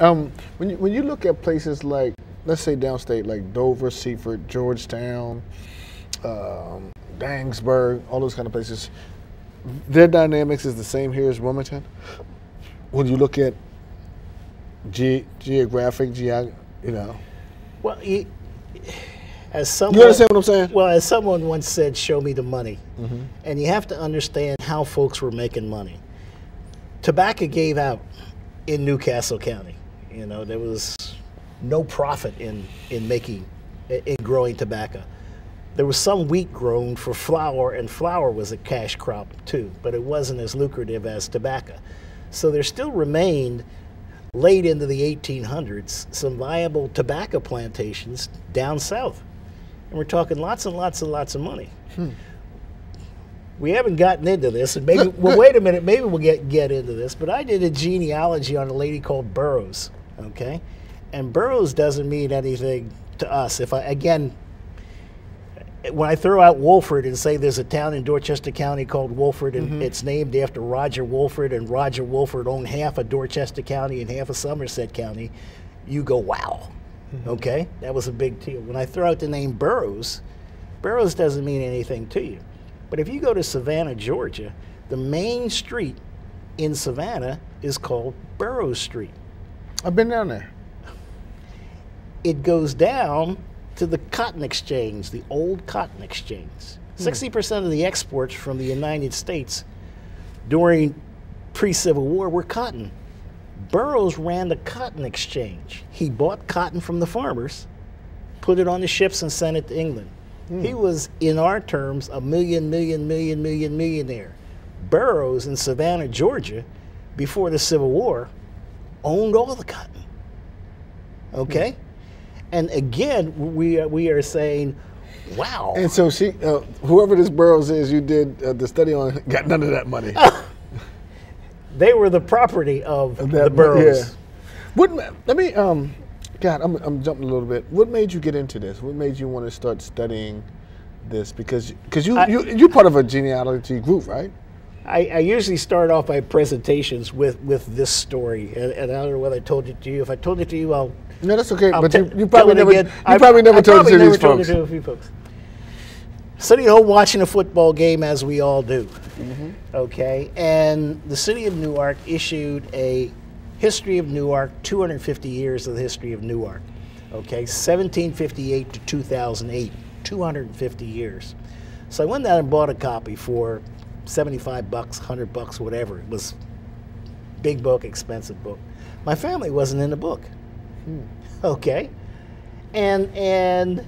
When you look at places like, let's say downstate, like Dover, Seaford, Georgetown, Dangsburg, all those kind of places, their dynamics is the same here as Wilmington. When you look at geographic, you know. Well, as someone, you understand what I'm saying? Well, as someone once said, "Show me the money," and you have to understand how folks were making money. Tobacco gave out in Newcastle County. You know, there was no profit in growing tobacco. There was some wheat grown for flour, and flour was a cash crop too, but it wasn't as lucrative as tobacco. So there still remained, late into the 1800s, some viable tobacco plantations down south. And we're talking lots and lots and lots of money. We haven't gotten into this, and maybe, well, wait a minute, maybe we'll get into this, but I did a genealogy on a lady called Burroughs, okay? And Burroughs doesn't mean anything to us. If I, again, when I throw out Wolford and say there's a town in Dorchester County called Wolford, and it's named after Roger Wolford, and Roger Wolford owned half of Dorchester County and half of Somerset County, you go, wow, okay? That was a big deal. When I throw out the name Burroughs, Burroughs doesn't mean anything to you. But if you go to Savannah, Georgia, the main street in Savannah is called Burroughs Street. I've been down there. It goes down to the cotton exchange, the old cotton exchange. 60% of the exports from the United States during pre-Civil War were cotton. Burroughs ran the cotton exchange. He bought cotton from the farmers, put it on the ships, and sent it to England. He was, in our terms, a millionaire. Burroughs in Savannah, Georgia, before the Civil War, owned all the cotton. Okay? And again, we are saying, wow. And so she, whoever this Burroughs is, you did the study on, got none of that money. They were the property of the Burroughs. Yeah. Let me, God, I'm jumping a little bit. What made you get into this? What made you want to start studying this? Because you're part of a genealogy group, right? I usually start off my presentations with this story, and I don't know whether I told it to you. If I told it to you, I'll. No, that's okay. I'll but you probably never told it to these folks. To a few folks. Sitting home watching a football game, as we all do. Okay, and the city of Newark issued a history of Newark, 250 years of the history of Newark. Okay, 1758 to 2008, 250 years. So I went down and bought a copy for 75 bucks, 100 bucks, whatever. It was big book, expensive book. My family wasn't in the book. Okay, and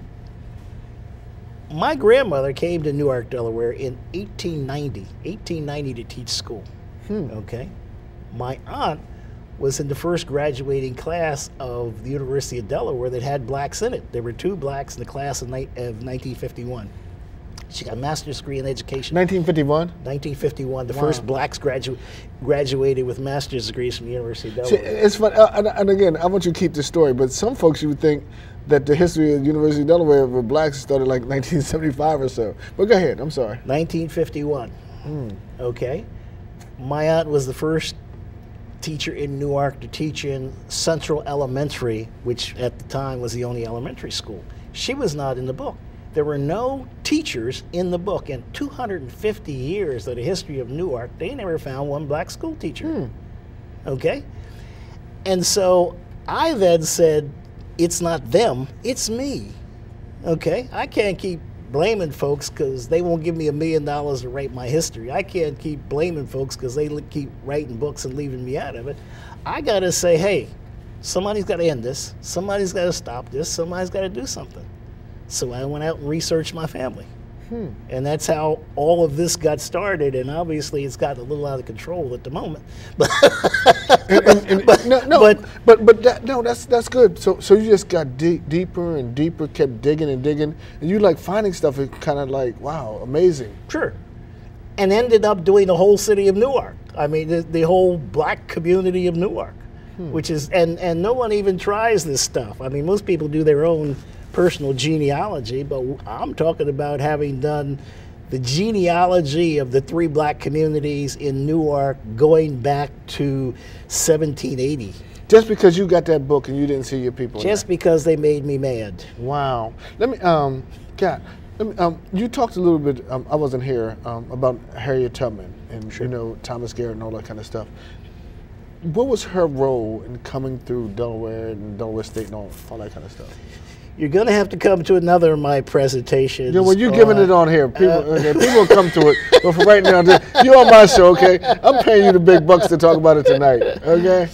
my grandmother came to Newark, Delaware in 1890 to teach school. Okay, my aunt was in the first graduating class of the University of Delaware that had blacks in it. There were 2 blacks in the class of 1951. She got a master's degree in education. 1951? 1951. The first blacks graduated with master's degrees from the University of Delaware. See, it's fun, and again, I want you to keep this story, but some folks you would think that the history of the University of Delaware with blacks started like 1975 or so. But go ahead, I'm sorry. 1951. Okay. My aunt was the first teacher in Newark to teach in Central Elementary, which at the time was the only elementary school. She was not in the book. There were no teachers in the book. In 250 years of the history of Newark, they never found one black school teacher. Okay? And so I then said, it's not them, it's me. Okay? I can't keep blaming folks because they won't give me $1 million to write my history. I can't keep blaming folks because they keep writing books and leaving me out of it. I got to say, hey, somebody's got to end this. Somebody's got to stop this. Somebody's got to do something. So I went out and researched my family. And that's how all of this got started, and obviously it's gotten a little out of control at the moment. But that's good. So you just got deeper and deeper, kept digging and digging, and you like finding stuff. It kind of like, wow, amazing. Sure. And ended up doing the whole city of Newark. I mean, the whole black community of Newark, which is, and no one even tries this stuff. I mean, most people do their own personal genealogy, but I'm talking about having done the genealogy of the 3 black communities in Newark going back to 1780. Just because you got that book and you didn't see your people. Just because they made me mad. Wow. Let me, Kat, you talked a little bit, I wasn't here, about Harriet Tubman and, Sure. you know, Thomas Garrett and all that kind of stuff. What was her role in coming through Delaware and Delaware State and all that kind of stuff? You're going to have to come to another of my presentations. Yeah, well, you're giving it on here. People, okay, people will come to it. But for right now, you're on my show, okay? I'm paying you the big bucks to talk about it tonight, okay?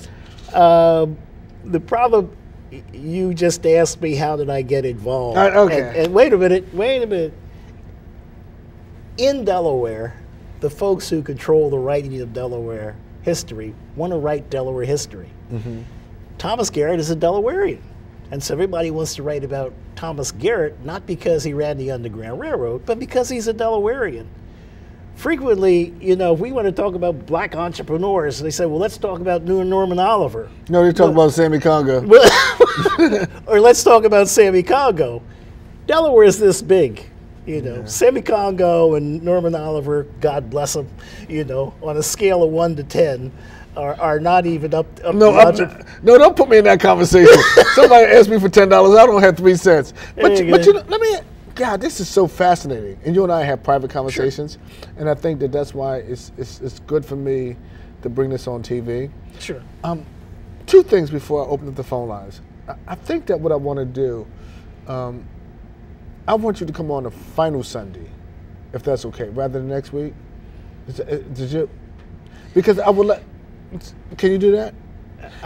The problem, you just asked me how did I get involved. Okay. And wait a minute. In Delaware, the folks who control the writing of Delaware history want to write Delaware history. Mm-hmm. Thomas Garrett is a Delawarean. And so everybody wants to write about Thomas Garrett, not because he ran the Underground Railroad, but because he's a Delawarean. Frequently, you know, if we want to talk about black entrepreneurs, they say, well, let's talk about Norman Oliver. No, they talk about Sammy Congo. Or let's talk about Sammy Congo. Delaware is this big, you know. Yeah. Sammy Congo and Norman Oliver, God bless them, you know, on a scale of 1 to 10, are not even up no, no, don't put me in that conversation. Somebody asked me for $10, I don't have 3 cents. But you know, let me, God, this is so fascinating. And you and I have private conversations, sure. And I think that that's why it's good for me to bring this on TV. Sure. 2 things before I open up the phone lines. I think that what I want to do, I want you to come on the final Sunday, if that's okay, rather than next week. Because I would let. Can you do that?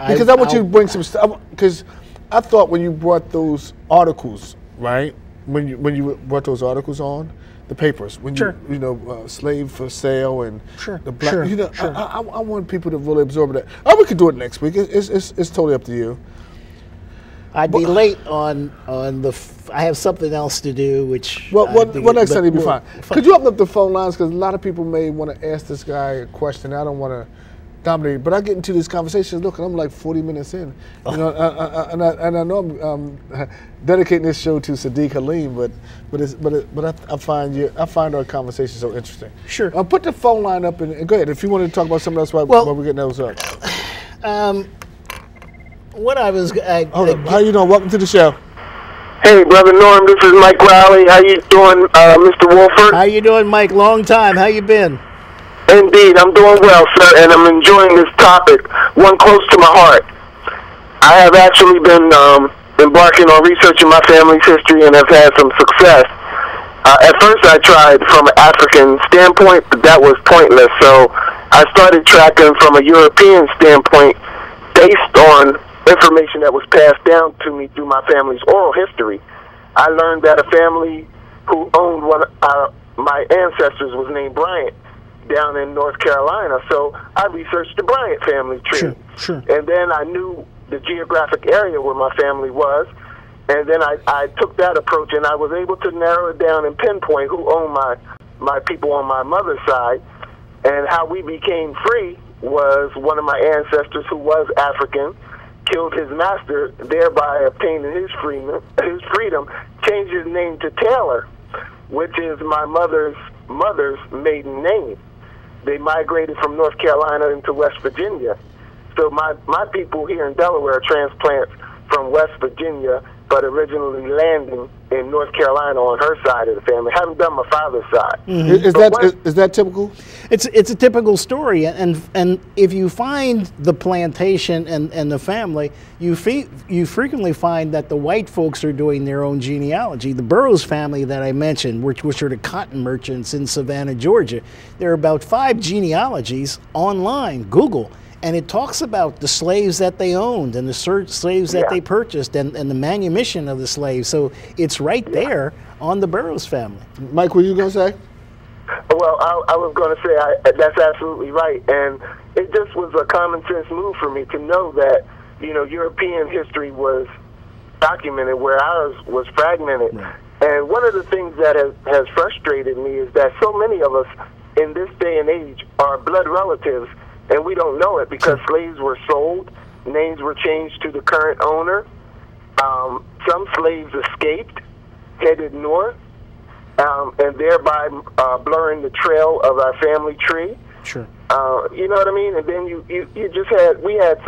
Because I want you to bring some stuff. Because I thought when you brought those articles, right? When you brought those articles on, the papers, when sure. you know, slave for sale and sure. the black, sure. you know, sure. I want people to really absorb that. Oh, we could do it next week. It's totally up to you. I'd be late on the. I have something else to do, which. Well, next Sunday be fine. Could you open up the phone lines, because a lot of people may want to ask this guy a question. I don't want to dominate, but I get into these conversations. Look, I'm like 40 minutes in, you know, and I know I'm dedicating this show to Sadiq Halim, but I find our conversation so interesting. Sure. Put the phone line up and go ahead if you want to talk about something else while we're getting those up. What I was. Hold up. How you doing? Welcome to the show. Hey, Brother Norm, this is Mike Riley. How you doing, Mr. Wolford? How you doing, Mike? Long time. How you been? Indeed, I'm doing well, sir, and I'm enjoying this topic, one close to my heart. I have actually been embarking on researching my family's history and have had some success. At first, I tried from an African standpoint, but that was pointless, so I started tracking from a European standpoint based on information that was passed down to me through my family's oral history. I learned that a family who owned my ancestors was named Bryant down in North Carolina, so I researched the Bryant family tree. Sure. And then I knew the geographic area where my family was, and then I took that approach, and I was able to narrow it down and pinpoint who owned my people on my mother's side. And how we became free was one of my ancestors who was African killed his master, thereby obtaining his freedom, changed his name to Taylor, which is my mother's maiden name. They migrated from North Carolina into West Virginia. So my people here in Delaware are transplants from West Virginia, but originally landing in North Carolina on her side of the family. Haven't done my father's side. Mm-hmm. Is that typical? It's a typical story, and if you find the plantation and the family, you frequently find that the white folks are doing their own genealogy. The Burroughs family that I mentioned, which are the cotton merchants in Savannah, Georgia, there are about 5 genealogies online, Google. And it talks about the slaves that they owned and the slaves that they purchased and the manumission of the slaves. So it's right there on the Burroughs family. Mike, what were you going to say? Well, I was going to say that's absolutely right. And it just was a common sense move for me to know that, you know, European history was documented where ours was fragmented. Right. And one of the things that has frustrated me is that so many of us in this day and age are blood relatives, and we don't know it because slaves were sold, names were changed to the current owner. Some slaves escaped, headed north, and thereby blurring the trail of our family tree. Sure. You know what I mean? And then you just had we have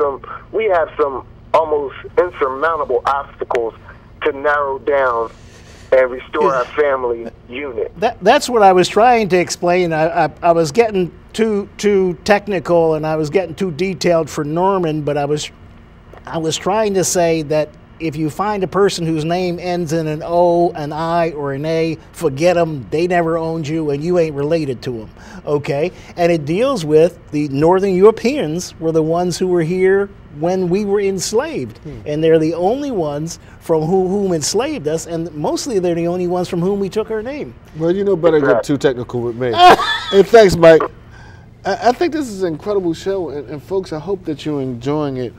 some almost insurmountable obstacles to narrow down and restore our family unit. That's what I was trying to explain. I was getting too technical and I was getting too detailed for Norman, but I was trying to say that if you find a person whose name ends in an O, an I, or an A, forget them. They never owned you, and you ain't related to them. Okay? And it deals with the Northern Europeans were the ones who were here when we were enslaved. And they're the only ones from whom enslaved us, and mostly they're the only ones from whom we took our name. Well, you know better to get too technical with me. Hey, thanks, Mike. I think this is an incredible show, and folks, I hope that you're enjoying it.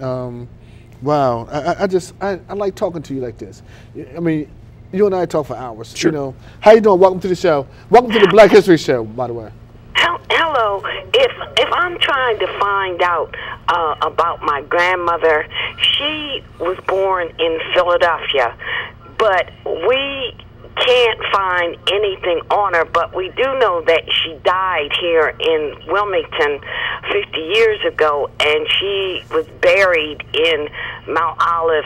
Wow, I like talking to you like this. I mean, you and I talk for hours. Sure. You know, how you doing? Welcome to the show. Welcome to the Black History Show, by the way. Hello. If I'm trying to find out about my grandmother, she was born in Philadelphia, but we can't find anything on her, but we do know that she died here in Wilmington 50 years ago, and she was buried in Mount Olive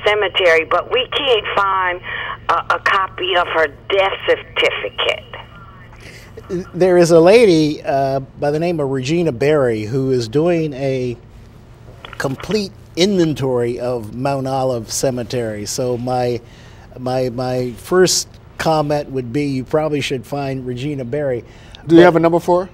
Cemetery, but we can't find a copy of her death certificate. There is a lady by the name of Regina Berry who is doing a complete inventory of Mount Olive Cemetery. So my first comment would be you probably should find Regina Berry. Do you have a number for her?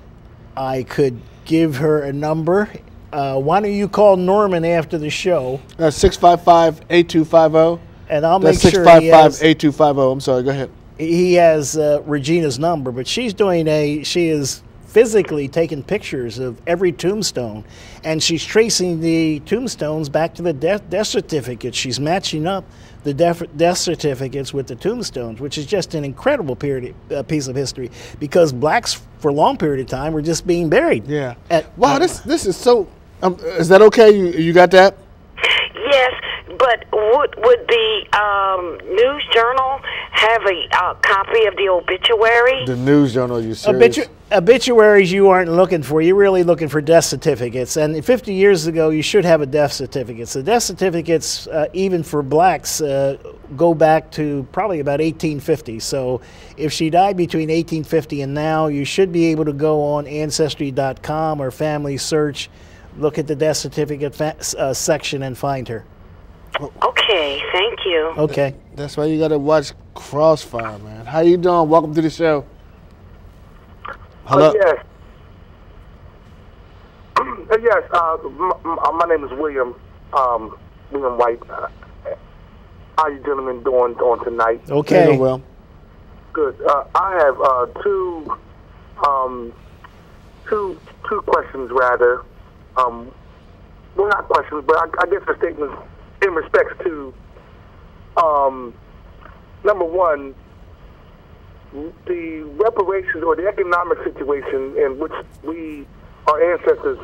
I could give her a number. Why don't you call Norman after the show? 655-8250. And I'll make sure he has 655-8250. I'm sorry, go ahead. He has Regina's number, but she is physically taking pictures of every tombstone, and she's tracing the tombstones back to the death certificates. She's matching up the death certificates with the tombstones, which is just an incredible piece of history, because blacks for a long period of time were just being buried. Yeah. Wow, this is so. Is that okay? You got that? Yes, but would the News Journal have a copy of the obituary? The News Journal, you serious? Obituaries you aren't looking for. You're really looking for death certificates. And 50 years ago, you should have a death certificate. So death certificates, even for blacks, go back to probably about 1850. So if she died between 1850 and now, you should be able to go on Ancestry.com or Family Search, look at the death certificate section and find her. Okay, thank you. Okay. That's why you got to watch Crossfire, man. How you doing? Welcome to the show. Hello? Yes. Yes, my name is William White. How you gentlemen doing on tonight? Okay. Doing well. Good. I have two questions, rather. Well, not questions, but I guess the statements in respects to, number one, the reparations or the economic situation in which our ancestors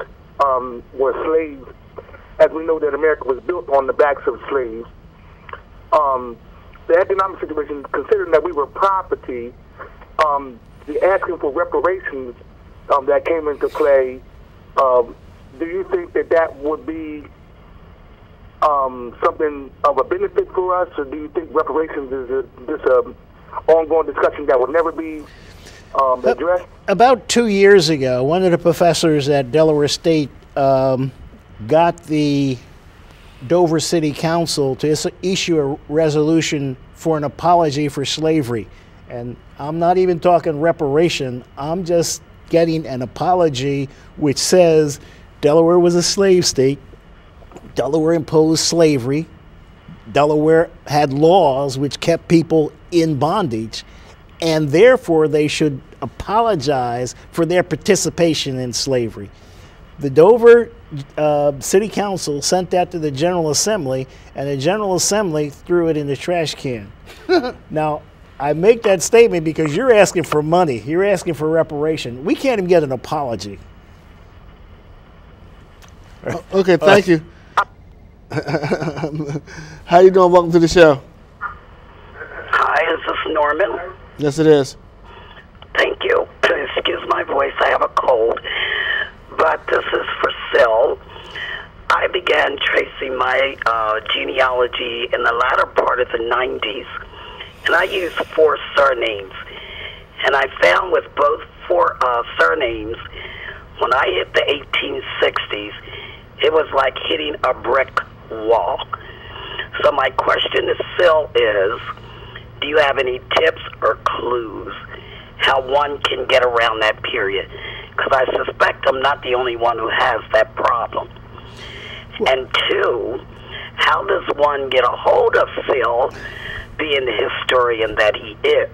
were slaves, as we know that America was built on the backs of slaves. The economic situation, considering that we were property, the asking for reparations that came into play, do you think that would be something of a benefit for us, or do you think reparations is this ongoing discussion that will never be addressed? About 2 years ago, one of the professors at Delaware State got the Dover City Council to issue a resolution for an apology for slavery. And I'm not even talking reparation, I'm just getting an apology which says Delaware was a slave state, Delaware imposed slavery, Delaware had laws which kept people in bondage, and therefore they should apologize for their participation in slavery. The Dover City Council sent that to the General Assembly, and the General Assembly threw it in the trash can. Now, I make that statement because you're asking for money. You're asking for reparation. We can't even get an apology. Okay, thank you. How you doing? Welcome to the show. Hi, is this Norman? Yes, it is. Thank you. Excuse my voice, I have a cold. but this is for Sil. I began tracing my genealogy in the latter part of the 90s, and I used 4 surnames. And I found with both 4 surnames, when I hit the 1860s, it was like hitting a brick wall. So my question to Sil is, do you have any tips or clues how one can get around that period? Because I suspect I'm not the only one who has that problem. And 2, how does one get a hold of Sil, being the historian that he is?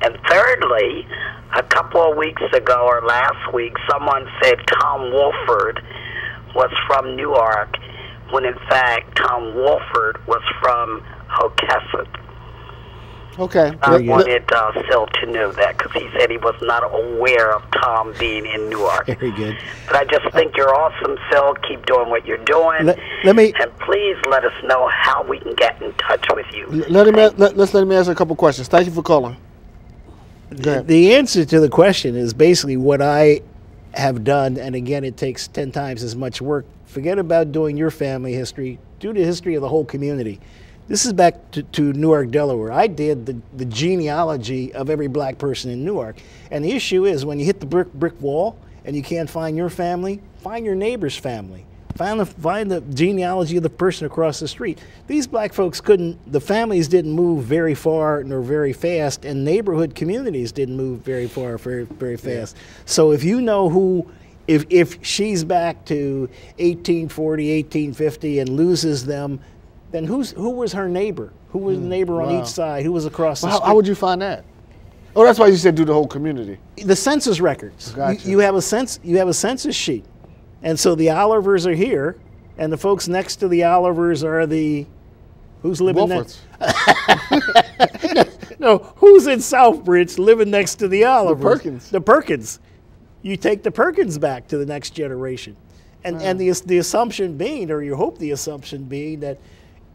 And thirdly, a couple of weeks ago or last week, someone said Tom Wolford was from Newark, when in fact Tom Wolford was from Hokesset. Okay. I wanted Sil to know that, because he said he was not aware of Tom being in Newark. Very good. But I just think you're awesome, Sil. Keep doing what you're doing. Let me, and please let us know how we can get in touch with you. Let's let him answer a couple questions. Thank you for calling. the answer to the question is basically what I have done, and again, it takes 10 times as much work. Forget about doing your family history. Do the history of the whole community. This is back to Newark, Delaware. I did the genealogy of every black person in Newark. And the issue is when you hit the brick wall and you can't find your family, find your neighbor's family. Find the genealogy of the person across the street. These black folks the families didn't move very far nor very fast, and neighborhood communities didn't move very far, very fast. Yeah. So if you know who, if she's back to 1840, 1850 and loses them, then who was her neighbor? Who was the neighbor on each side? Who was across the street? How would you find that? Oh, that's why you said do the whole community. The census records. Gotcha. You have a census sheet. And so the Olivers are here, and the folks next to the Olivers are the, who's living next? No, who's in Southbridge living next to the Olivers? The Perkins. The Perkins. You take the Perkins back to the next generation. And the assumption being, or you hope the assumption being, that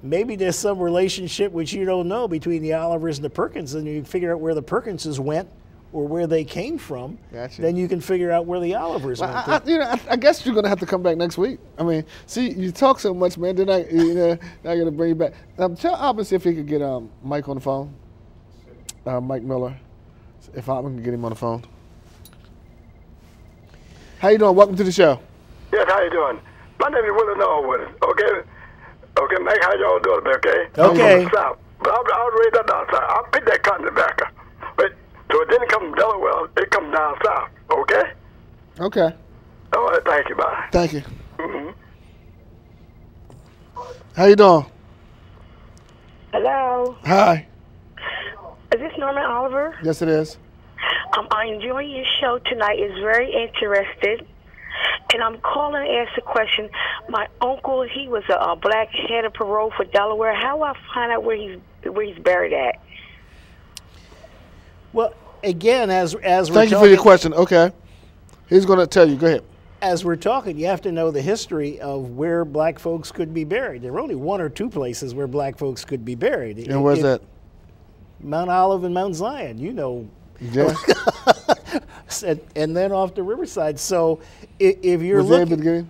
maybe there's some relationship which you don't know between the Olivers and the Perkins, and you figure out where the Perkinses went or where they came from. Gotcha. Then you can figure out where the Olivers went. I guess you're gonna have to come back next week. I mean, see, you talk so much, man. Then I gotta bring you back. Tell Aben see if he could get Mike on the phone. Mike Miller, if Aben can get him on the phone. How you doing? Welcome to the show. Yes, how you doing? My name is Willis Norwood. Okay, Mike, how y'all doing? Okay. Okay. I'm south, but I was raised up down south. I picked that cotton tobacco, but so it didn't come from Delaware. It comes down south. Okay. Okay. All right. Thank you. Bye. Thank you. How you doing? Hello. Hi. Is this Norman Oliver? Yes, it is. I'm enjoying your show tonight. It's very interested. And I'm calling to ask a question. My uncle, he was a black head of parole for Delaware. How do I find out where he's buried at? Well, again, as we're talking, thank you for your question. Okay, he's going to tell you. Go ahead. As we're talking, you have to know the history of where black folks could be buried. There are only 1 or 2 places where black folks could be buried. And where's that? Mount Olive and Mount Zion. You know. Yeah. And then off the Riverside. So if you're looking,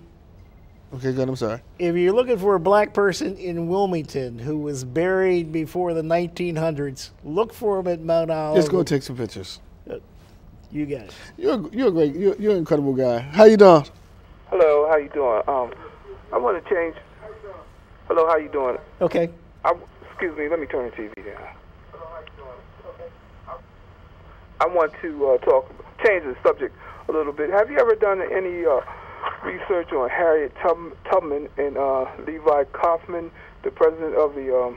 okay, good. I'm sorry. If you're looking for a black person in Wilmington who was buried before the 1900s, look for him at Mount Olive. Just go take some pictures. You got it. You're an incredible guy. How you doing? Hello, how you doing? I want to change. Hello, how you doing? Okay. Excuse me, let me turn the TV down. I want to change the subject a little bit. Have you ever done any research on Harriet Tubman and Levi Kaufman, the president of the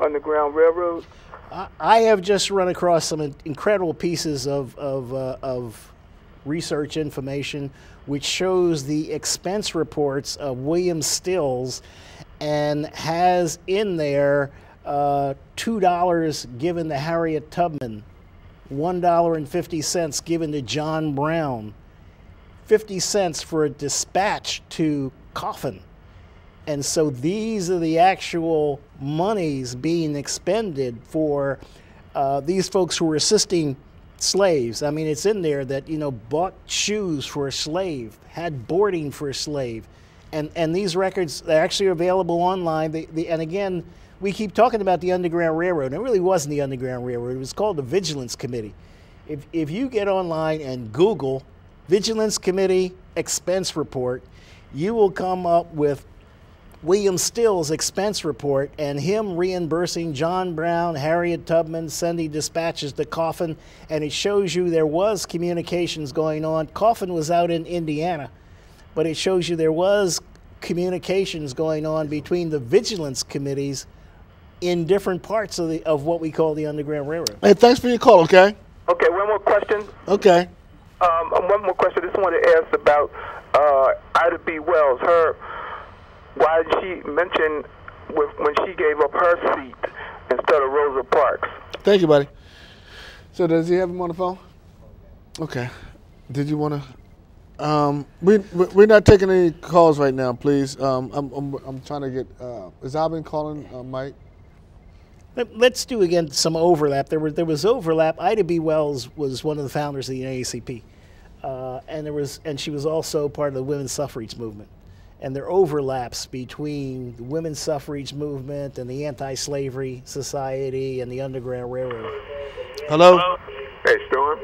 Underground Railroad? I have just run across some incredible pieces of research information which shows the expense reports of William Stills and has in there $2 given to Harriet Tubman, $1.50 given to John Brown, 50 cents for a dispatch to Coffin. And so these are the actual monies being expended for these folks who were assisting slaves. I mean, it's in there that, you know, bought shoes for a slave, had boarding for a slave. And these records, they're actually available online. And again, we keep talking about the Underground Railroad. It really wasn't the Underground Railroad. It was called the Vigilance Committee. If you get online and Google Vigilance Committee expense report, you will come up with William Still's expense report and him reimbursing John Brown, Harriet Tubman, sending dispatches to Coffin, and it shows you there was communications going on. Coffin was out in Indiana, but it shows you there was communications going on between the vigilance committees in different parts of what we call the Underground Railroad. Hey, thanks for your call, okay? Okay, one more question. Okay. One more question. I just wanted to ask about Ida B. Wells. Why did she mention when she gave up her seat instead of Rosa Parks? Thank you, buddy. So does he have him on the phone? Okay. Did you want to? We're not taking any calls right now, please. I'm trying to get. Is Aben calling Mike? Let's do again some overlap. There was overlap. Ida B. Wells was one of the founders of the NAACP, and she was also part of the women's suffrage movement. And there are overlaps between the women's suffrage movement and the anti-slavery society and the Underground Railroad. Hello. Hey, Storm.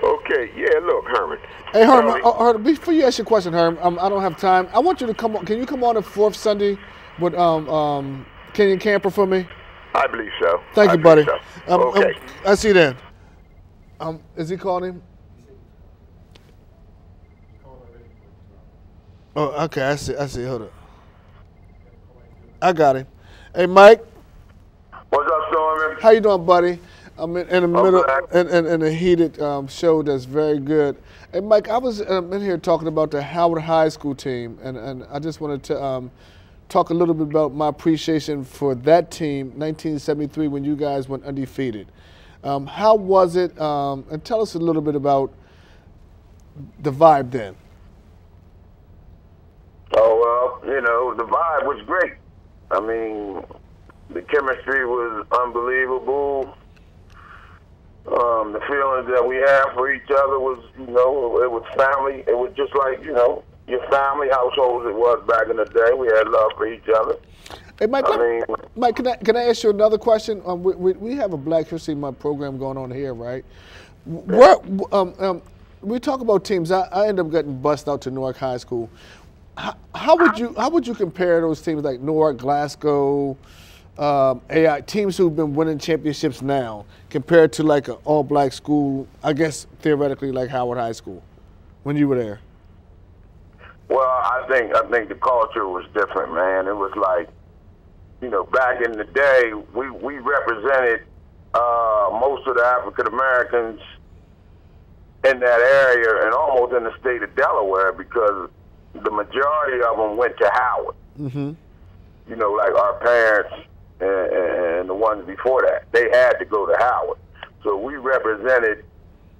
Okay. Yeah. Look, Herman. Hey, Herman. Before you ask your question, Herman, I don't have time. I want you to come on. Can you come on the fourth Sunday with Kenyon Camper for me? I believe so. Thank you, buddy. So. Okay. I see you then. Is he calling him? Oh, okay. I see. Hold up. I got him. Hey, Mike. What's up, Storm? How you doing, buddy? I'm in the middle in a heated show that's very good. Hey, Mike, I was in here talking about the Howard High School team, and I just wanted to talk a little bit about my appreciation for that team, 1973, when you guys went undefeated. How was it? And tell us a little bit about the vibe then. Oh, well, you know, the vibe was great. I mean, the chemistry was unbelievable. The feelings that we had for each other was, you know, it was family. It was just like, you know, your family household as it was back in the day. We had love for each other. Hey, Mike, Mike, can I ask you another question? We have a Black History Month program going on here, right? We talk about teams. I end up getting bussed out to Newark High School. How would you compare those teams like Newark, Glasgow, AI teams who've been winning championships now compared to like an all-black school? I guess theoretically like Howard High School when you were there. Well, I think the culture was different, man. It was like, you know, back in the day, we represented most of the African Americans in that area and almost in the state of Delaware because the majority of them went to Howard. Mm-hmm. You know, like our parents and the ones before that, they had to go to Howard. So we represented,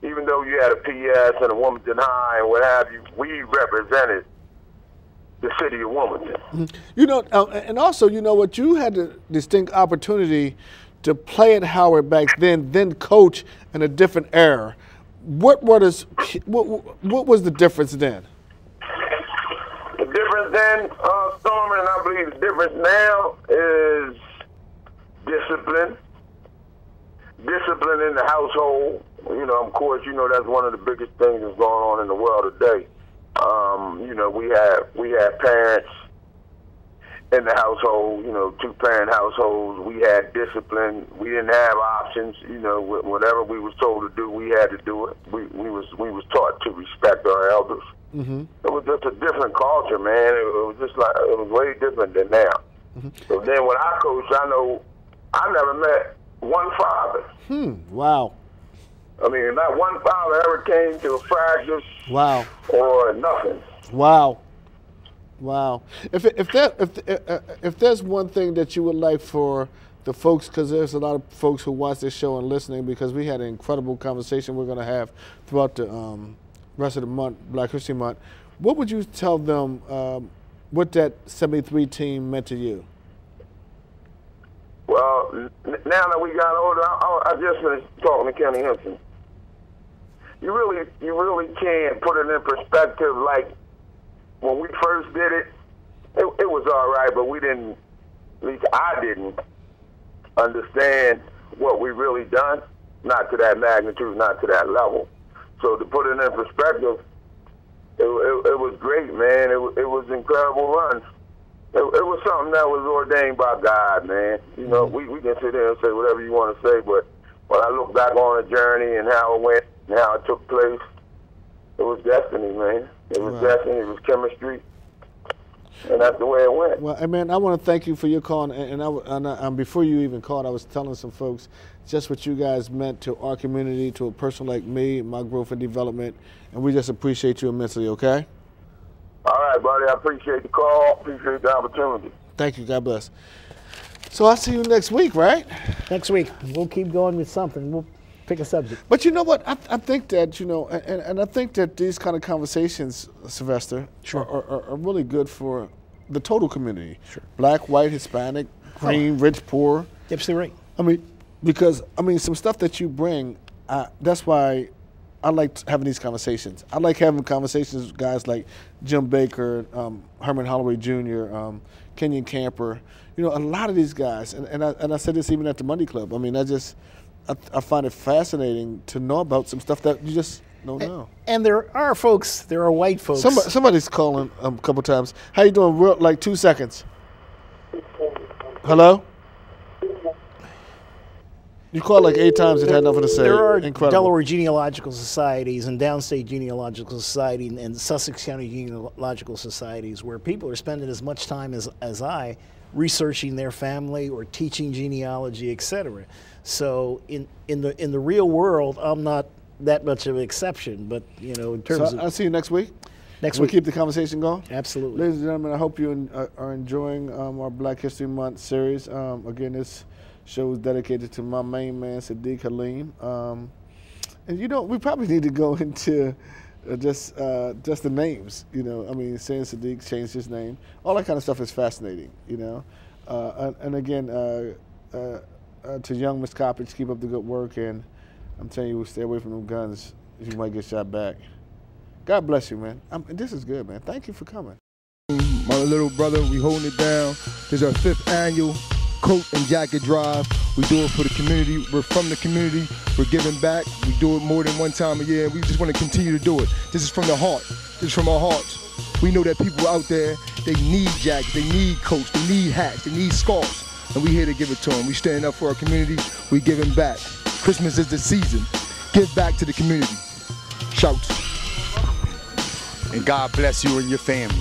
even though you had a PS and a Wilmington High and what have you, we represented the city of Wilmington. Mm-hmm. You know, and also, you know what, you had the distinct opportunity to play at Howard back then coach in a different era. What was the difference then? The difference then, Storm, and I believe the difference now is discipline. Discipline in the household. You know, of course, you know that's one of the biggest things that's going on in the world today. You know, we had parents in the household, you know, two-parent households. We had discipline. We didn't have options. You know, whatever we was told to do, we had to do it. We was taught to respect our elders. Mm-hmm. It was just a different culture, man. It was just like, it was way different than now. Mm-hmm. So then when I coached, I know I never met one father. Wow. I mean, not one father ever came to a practice. Wow. Or nothing. Wow. Wow. If there's one thing that you would like for the folks, because there's a lot of folks who watch this show and listening, because we had an incredible conversation we're going to have throughout the rest of the month, Black History Month, what would you tell them what that 73 team meant to you? Well, now that we got older, I just finished talking to Kenny Henson. You really can't put it in perspective. Like when we first did it, it was all right, but we didn't. At least I didn't understand what we really done. Not to that magnitude, not to that level. So to put it in perspective, it was great, man. It was an incredible run. It was something that was ordained by God, man. You know, we can sit there and say whatever you want to say, but when I look back on the journey and how it went and how it took place, it was destiny, man. It was destiny. It was chemistry. And that's the way it went. Well, man, I want to thank you for your call. And before you even called, I was telling some folks just what you guys meant to our community, to a person like me, my growth and development. And we just appreciate you immensely, okay? All right, buddy. I appreciate the call. Appreciate the opportunity. Thank you. God bless. So I'll see you next week, right? Next week. We'll keep going with something. We'll pick a subject. But you know what? I think that, you know, and I think that these kind of conversations, Sylvester, are really good for the total community. Sure. Black, white, Hispanic, green, rich, poor. Absolutely right. I mean, because, I mean, some stuff that you bring, that's why I like having these conversations. I like having conversations with guys like Jim Baker, Herman Holloway Jr., Kenyon Camper. You know, a lot of these guys, and I said this even at the Monday Club. I mean, I find it fascinating to know about some stuff that you just don't know. And there are folks, there are white folks. Somebody's calling a couple times. How you doing? Real, like 2 seconds. Hello? You called like 8 times and had nothing to say. There are Incredible. Delaware genealogical societies and downstate genealogical society and Sussex County genealogical societies where people are spending as much time as I researching their family or teaching genealogy, etc. So in the real world, I'm not that much of an exception, but you know, in terms of I'll see you next week. Next we'll week. keep the conversation going. Absolutely. Ladies and gentlemen, I hope you are enjoying our Black History Month series. Again, this show is dedicated to my main man, Sadiq Halim. And you know, we probably need to go into just the names. You know, I mean, saying Sadiq changed his name, all that kind of stuff is fascinating. You know, and again, to young Miss Coppage, keep up the good work, and I'm telling you, stay away from them guns. You might get shot back. God bless you, man. This is good, man. Thank you for coming. My little brother, we holding it down. This is our 5th annual coat and jacket drive. We do it for the community. We're from the community. We're giving back. We do it more than one time a year. We just want to continue to do it. This is from the heart. This is from our hearts. We know that people out there, they need jackets, they need coats, they need hats, they need scarves. And we're here to give it to them. We standing up for our community. We giving back. Christmas is the season. Give back to the community. Shout. And God bless you and your family.